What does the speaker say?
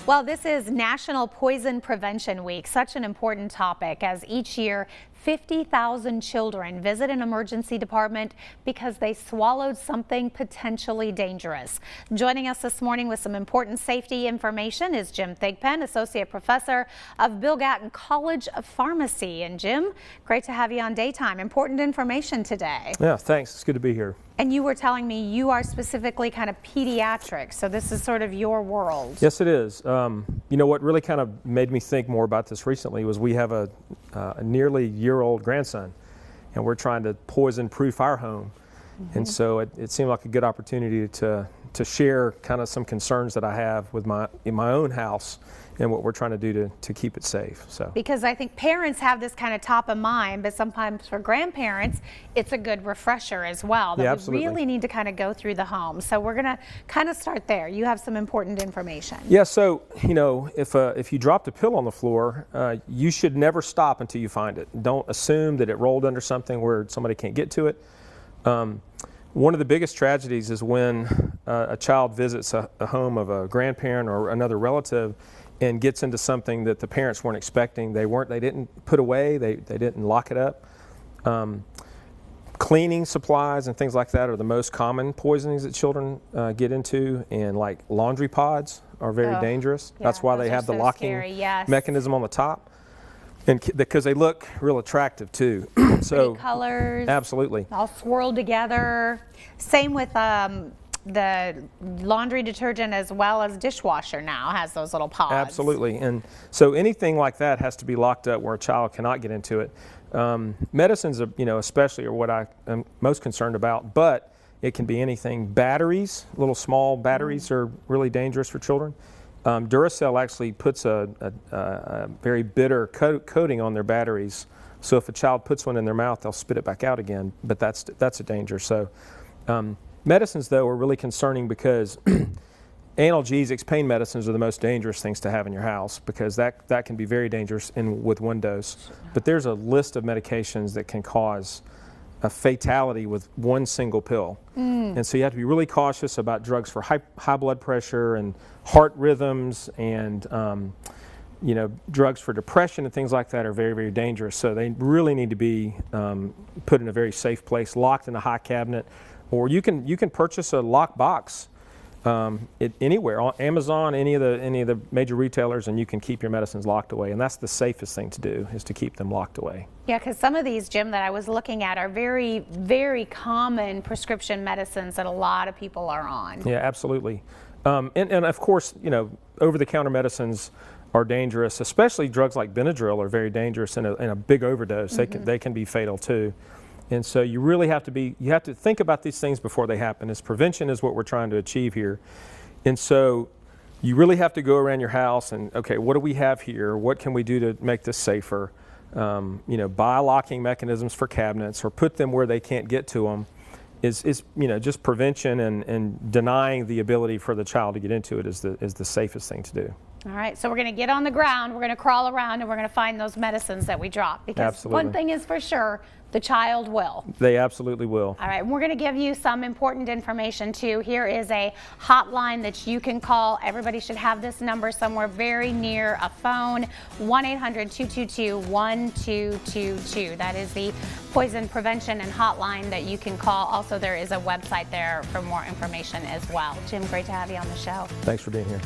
Well, this is National Poison Prevention Week, such an important topic as each year 50,000 children visit an emergency department because they swallowed something potentially dangerous. Joining us this morning with some important safety information is Jim Thigpen, Associate Professor of Bill Gatton College of Pharmacy. And Jim, great to have you on Daytime. Important information today. Yeah, thanks. It's good to be here. And you were telling me you are specifically kind of pediatric, so this is sort of your world. Yes, it is. You know what really kind of made me think more about this recently was we have a nearly year-old grandson, and we're trying to poison-proof our home. And so it seemed like a good opportunity to share kind of some concerns that I have with in my own house and what we're trying to do to keep it safe. So because I think parents have this kind of top of mind, but sometimes for grandparents it's a good refresher as well that absolutely. We really need to kind of go through the home. So we're going to kind of start there. You have some important information. Yeah, so you know, if you dropped a pill on the floor, you should never stop until you find it. Don't assume that it rolled under something where somebody can't get to it. One of the biggest tragedies is when a child visits a home of a grandparent or another relative and gets into something that the parents weren't expecting. They didn't put away, they didn't lock it up. Cleaning supplies and things like that are the most common poisonings that children get into, and like laundry pods are very dangerous. Yeah, that's why they have the locking mechanism on the top. And because they look real attractive too. So pretty colors. Absolutely. All swirled together. Same with the laundry detergent as well as dishwasher now has those little pods. Absolutely. And so anything like that has to be locked up where a child cannot get into it. Medicines, especially are what I am most concerned about, but it can be anything. Batteries, little small batteries are really dangerous for children. Duracell actually puts a very bitter coating on their batteries, so if a child puts one in their mouth, they'll spit it back out again. But that's a danger. So medicines, though, are really concerning because analgesics, pain medicines, are the most dangerous things to have in your house because that can be very dangerous with one dose. But there's a list of medications that can cause a fatality with one single pill. And so you have to be really cautious about drugs for high blood pressure and heart rhythms, and drugs for depression and things like that are very, very dangerous. So they really need to be put in a very safe place, locked in a high cabinet, or you can purchase a lock box anywhere on Amazon, any of the major retailers, and you can keep your medicines locked away. And that's the safest thing to do, is to keep them locked away. Yeah, because some of these, Jim, that I was looking at are very, very common prescription medicines that a lot of people are on. Yeah, absolutely. And of course, over-the-counter medicines are dangerous, especially drugs like Benadryl are very dangerous in a big overdose. They can be fatal too. And so you really have to think about these things before they happen. Prevention is what we're trying to achieve here. And so you really have to go around your house and, okay, what do we have here? What can we do to make this safer? Buy locking mechanisms for cabinets or put them where they can't get to them. Just prevention and denying the ability for the child to get into it is the safest thing to do. All right, so we're going to get on the ground, we're going to crawl around, and we're going to find those medicines that we dropped. Because one thing is for sure, the child will. They absolutely will. All right, and we're going to give you some important information too. Here is a hotline that you can call. Everybody should have this number somewhere very near a phone, 1-800-222-1222. That is the poison prevention and hotline that you can call. Also, there is a website there for more information as well. Jim, great to have you on the show. Thanks for being here.